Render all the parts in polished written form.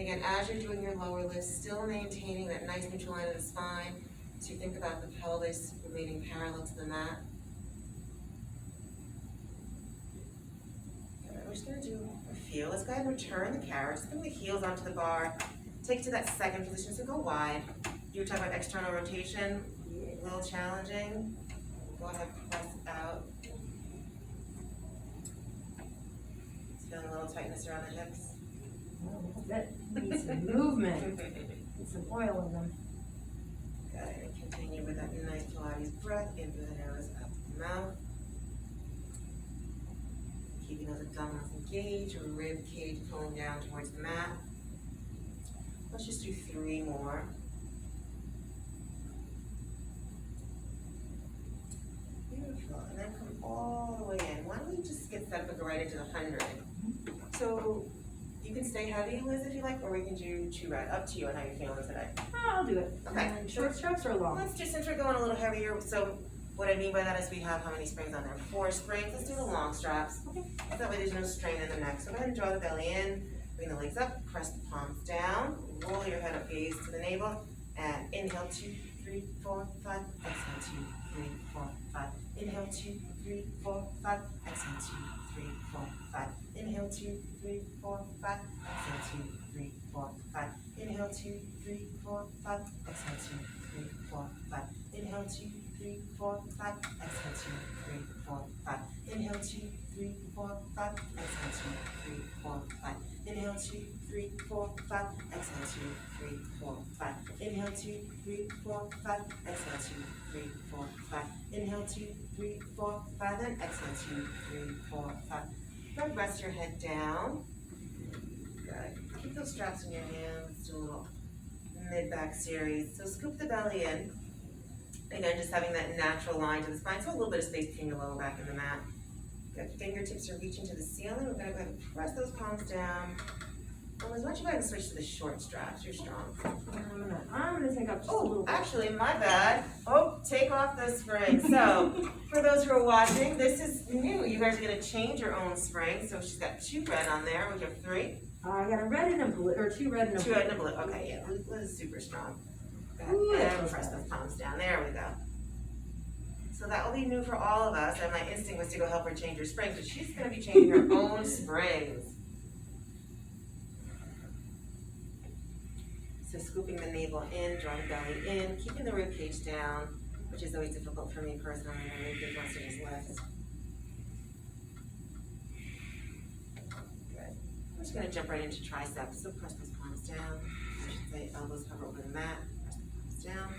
again, as you're doing your lower lifts, still maintaining that nice neutral line of the spine. So you think about the pelvis remaining parallel to the mat. Good. We're just gonna do a few. Let's go ahead and return the carriage. Just bring the heels onto the bar. Take to that second position, so go wide. You were talking about external rotation, a little challenging. Go ahead, press out. Feeling a little tightness around the hips. Oh, that needs some movement. Need some oil in them. Good, and continue with that nice Pilates breath in through the nose, out the mouth. Keeping those abdominals engaged, or rib cage pulling down towards the mat. Let's just do 3 more. Beautiful, and then come all the way in. Why don't we just get set up and go right into the 100? So you can stay heavy, Liz, if you like, or we can do 2 reps. Up to you on how you're feeling today. I'll do it. Okay. Short strokes or long? Let's do, since we're going a little heavier, so what I mean by that is we have how many springs on there? 4 springs. Let's do the long straps. Okay. That way there's no strain in the neck. So go ahead and draw the belly in, bring the legs up, press the palms down, roll your head up, gaze to the navel, and inhale 2, 3, 4, 5, exhale 2, 3, 4, 5. Inhale 2, 3, 4, 5, exhale 2, 3, 4, 5. Inhale 2, 3, 4, 5, exhale 2, 3, 4, 5. Inhale 2, 3, 4, 5, exhale 2, 3, 4, 5. Inhale 2, 3, 4, 5, exhale 2, 3, 4, 5. Inhale 2, 3, 4, 5, exhale 2, 3, 4, 5. Inhale 2, 3, 4, 5, exhale 2, 3, 4, 5. Inhale 2, 3, 4, 5, exhale 2, 3, 4, 5. Inhale 2, 3, 4, 5, and exhale 2, 3, 4, 5. Then rest your head down. Good. Keep those straps in your hands. Do a little mid-back series. So scoop the belly in. Again, just having that natural line to the spine. So a little bit of space between your lower back and the mat. Good. Fingertips are reaching to the ceiling. We're going to go ahead and press those palms down. Liz, why don't you go ahead and switch to the short straps? You're strong. I'm gonna take up just a little bit. Actually, my bad. Oh, take off the spring. So, for those who are watching, this is new. You guys are gonna change your own spring. So she's got 2 red on there. We have 3. I got a red and a blue, or 2 red and a blue. 2 red and a blue. Okay, yeah. Liz is super strong. Go ahead Ooh, and press those palms down. There we go. So that will be new for all of us. And my instinct was to go help her change her springs, but she's gonna be changing her own springs. So scooping the navel in, drawing the belly in, keeping the rib cage down, which is always difficult for me personally. My rib cage wants to just lift. Good. I'm just going to jump right into triceps. So press those palms down. I should say elbows hover over the mat. Press the palms down.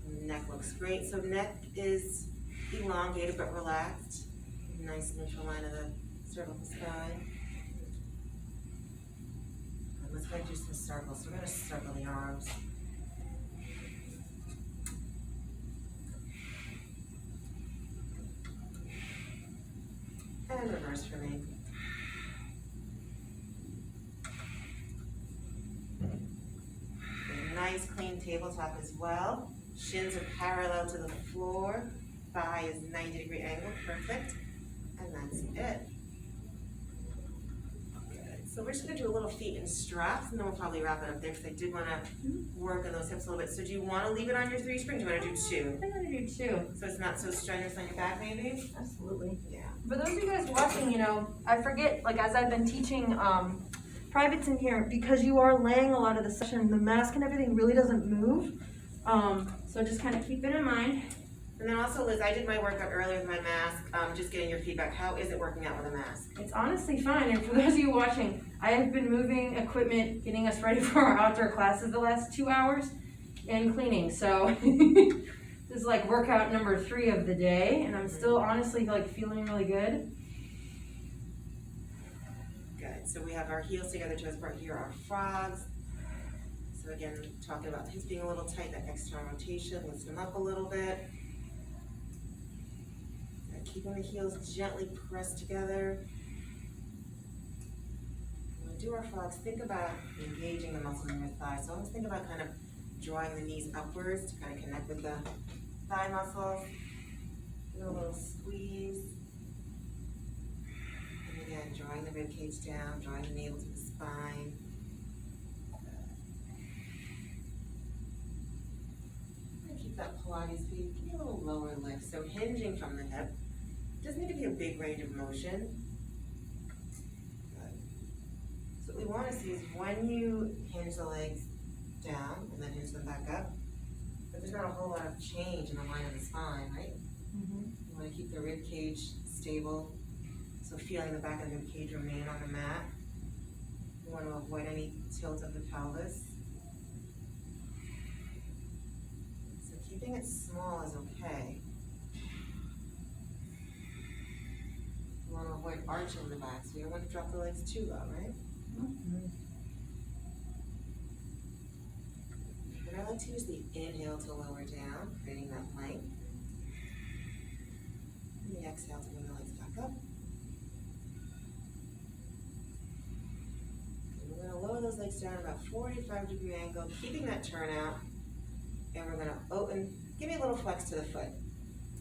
And the neck looks great. So neck is elongated but relaxed. Nice neutral line of the cervical spine. Let's go ahead and do some circles. So we're going to circle the arms. And reverse for me. A nice clean tabletop as well. Shins are parallel to the floor. Thigh is 90-degree angle. Perfect. And that's it. So we're just going to do a little feet in straps, and then we'll probably wrap it up there because I did want to work on those hips a little bit. So do you want to leave it on your 3 springs? Do you want to do 2? I'm going to do 2. So it's not so strenuous on your back, maybe? Absolutely. Yeah. For those of you guys watching, I forget, like as I've been teaching privates in here, because you are laying a lot of the session, the mask and everything really doesn't move. So just kind of keep it in mind. And then also, Liz, I did my workout earlier with my mask, just getting your feedback. How is it working out with a mask? It's honestly fine, and for those of you watching, I have been moving equipment, getting us ready for our outdoor classes the last 2 hours, and cleaning, so this is like workout number 3 of the day, and I'm still honestly like feeling really good. Good, so we have our heels together, toes apart here, our frogs. So again, talking about the hips being a little tight, that external rotation, lift them up a little bit. Keeping the heels gently pressed together. When we do our frogs, think about engaging the muscles in your thighs. So almost think about kind of drawing the knees upwards to kind of connect with the thigh muscles. Do a little squeeze. And again, draw drawing the rib cage down, drawing the navel to the spine. And keep that Pilates feet, give me a little lower lift, so hinging from the hip. Doesn't need to be a big range of motion. Good. So what we want to see is when you hinge the legs down and then hinge them back up, but there's not a whole lot of change in the line of the spine, right? You want to keep the rib cage stable, so feeling the back of the rib cage remain on the mat. You want to avoid any tilt of the pelvis. So keeping it small is okay. You want to avoid arching the back, so you don't want to drop the legs too low, right? And I like to use the inhale to lower down, creating that length. And the exhale to bring the legs back up. And we're going to lower those legs down about 45-degree angle, keeping that turnout. And we're going to open, give me a little flex to the foot.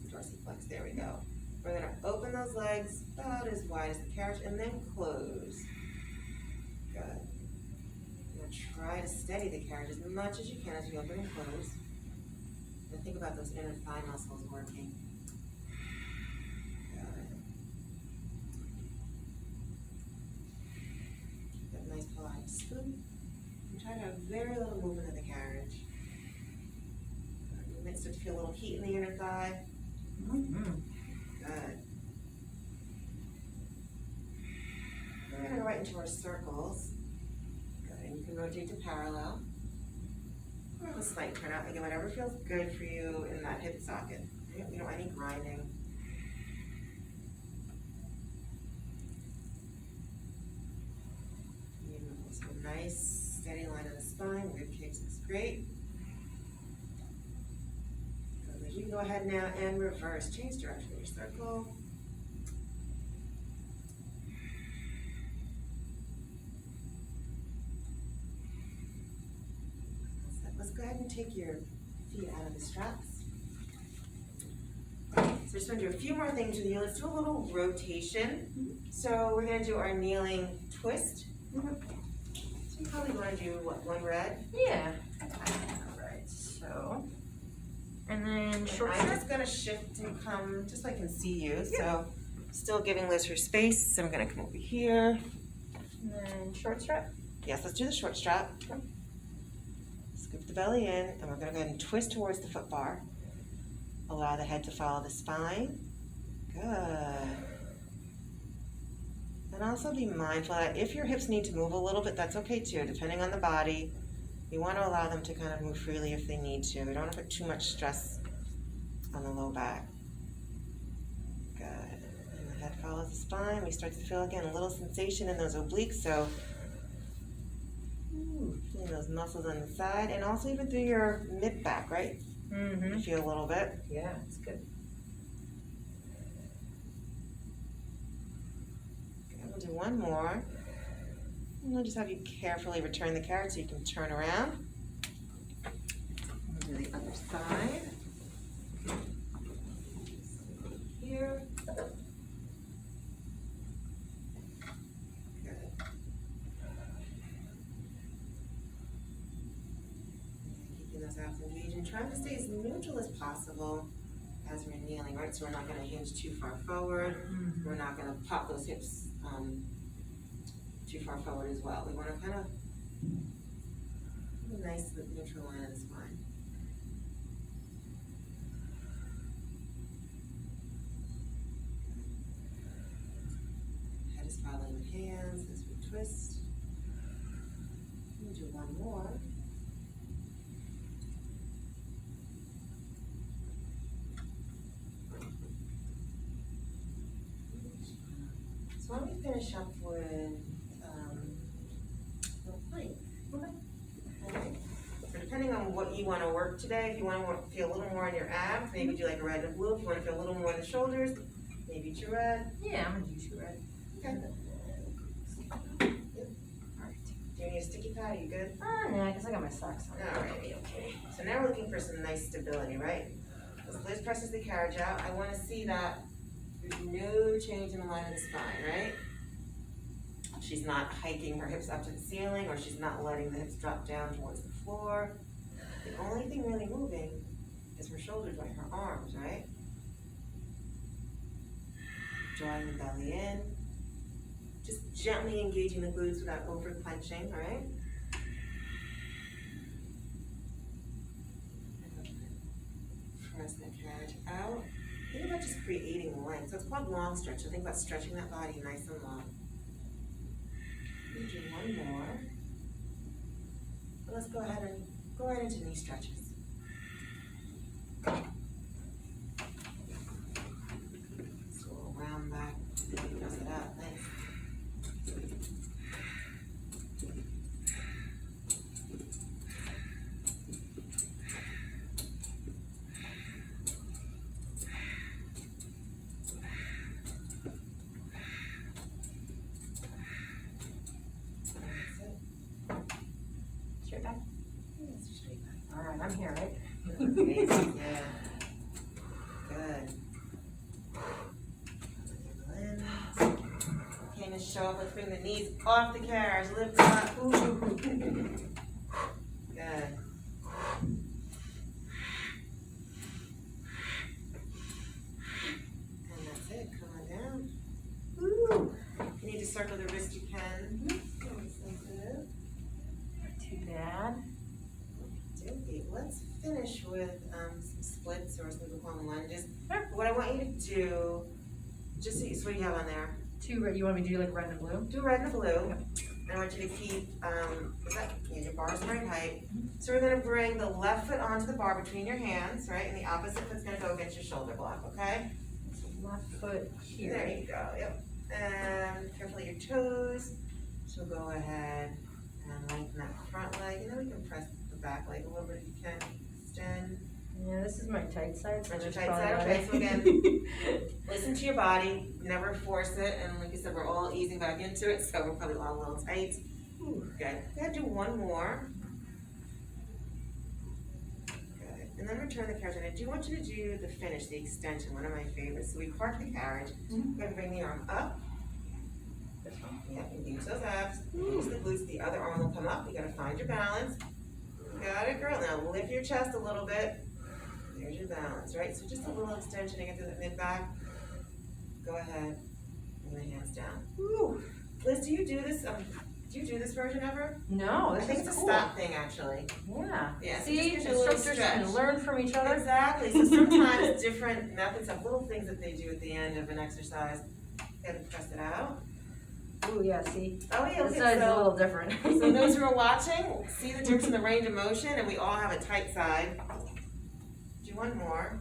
Dorsiflex, there we go. We're going to open those legs about as wide as the carriage and then close. Good. You're going to try to steady the carriage as much as you can as you open and close. And think about those inner thigh muscles working. Good. Keep that nice Pilates scoop. And try to have very little movement of the carriage. You might start to feel a little heat in the inner thigh. Good. We're going to go right into our circles. Good. And you can rotate to parallel. Or have a slight turnout. Again, whatever feels good for you in that hip socket. We don't want any grinding. So nice, steady line of the spine. Rib cage looks great. You can go ahead now and reverse. Change direction of your circle. Let's go ahead and take your feet out of the straps. So just want to do a few more things with you. Let's do a little rotation. So we're going to do our kneeling twist. So you probably want to do, what, one red? Yeah. Alright, so. And then short I'm strap. just going to shift and come just so I can see you. So still giving Liz her space. So I'm going to come over here. And then short strap. Yes, let's do the short strap. Scoop the belly in, and we're going to go ahead and twist towards the foot bar. Allow the head to follow the spine. Good. And also be mindful that if your hips need to move a little bit, that's okay too, depending on the body. You want to allow them to kind of move freely if they need to. We don't want to put too much stress on the low back. Good. And the head follows the spine. We start to feel, again, a little sensation in those obliques. So, feeling those muscles on the side. And also even through your mid back, right? You feel a little bit. Yeah, it's good. Okay, we'll do one more. And we'll just have you carefully return the carrot so you can turn around. We'll do the other side. Here. Good. Keeping those abs engaged and trying to stay as neutral as possible as we're kneeling, right? So we're not going to hinge too far forward. We're not going to pop those hips too far forward as well. We want to kind of have a nice neutral line of the spine. Head is following the hands as we twist. We'll do one more. So why don't we finish up with plank. Okay. So depending on what you want to work today, if you want to feel a little more in your abs, maybe do like a red and blue. If you want to feel a little more in the shoulders, maybe two red. Yeah, I'm gonna do two red. Okay. Alright. Do you need a sticky pad? Are you good? No, because I got my socks on. Alrighty, okay. So now we're looking for some nice stability, right? As Liz presses the carriage out, I want to see that there's no change in the line of the spine, right? She's not hiking her hips up to the ceiling, or she's not letting the hips drop down towards the floor. The only thing really moving is her shoulder joint, her arms, right? Drawing the belly in. Just gently engaging the glutes without over clenching, right? Press that carriage out. Think about just creating length. So it's called long stretch. So think about stretching that body nice and long. We'll do one more. But let's go ahead into knee stretches. So we'll round back, press it out, nice. Straight back? Yes, straight back. All right, I'm here, right? Amazing, yeah. Good. In. Okay, Miss show up. Let's bring the knees off the carriage. Lift up. Ooh. Good. And that's it. Come on down. Ooh. If you need to circle the wrist, you can. Sensitive. Not too bad. Okay, let's finish with some splits, or some people call them lunges. What I want you to do, just so what do you have on there? Two red. You want me to do like red and blue? Do red and blue. And I want you to keep, your bar's the right height. So we're gonna bring the left foot onto the bar between your hands, right? And the opposite foot's gonna go against your shoulder block, okay? So left foot here. There you go, yep. And carefully your toes. So go ahead and lengthen that front leg, and then we can press the back leg a little bit if you can. Extend. Yeah, this is my tight side. So That's your that's tight probably side, why. okay, so again, listen to your body, never force it, and like I said, we're all easing back into it, so we're probably all a little tight. Ooh, good. Go ahead, do one more. Good. And then return the carriage, and I do want you to do the finish, the extension, one of my favorites. So we park the carriage, go ahead and bring the arm up. This one. Yeah, engage those abs, engage the glutes, the other arm will come up, you gotta find your balance. Got it, girl. Now lift your chest a little bit. There's your balance, right? So just a little extension to get to the mid-back. Go ahead, bring the hands down. Woo. Liz, do you do this version ever? No, I this think is it's a cool. stop thing, actually. Yeah. Yeah, so See, just gives you a little instructors stretch. can learn from each other. Exactly. So sometimes different methods have little things that they do at the end of an exercise. You gotta press it out. Ooh, yeah, see? Oh yeah, This look side's at a little different. So those who are watching, see the difference in the range of motion, and we all have a tight side. Do one more.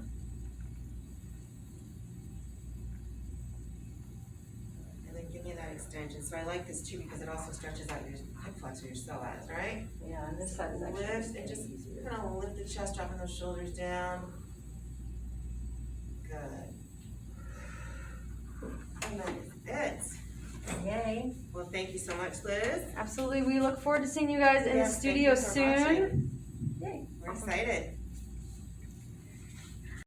And then give me that extension. So I like this too because it also stretches out your hip flexor, your psoas, right? Yeah, and this side is actually Lift and just easier. kind of lift the chest, dropping those shoulders down. Good. And that is it. Yay. Well, thank you so much, Liz. Absolutely. We look forward to seeing you guys in the Yes, thank studio you for watching. soon. Yay. We're excited.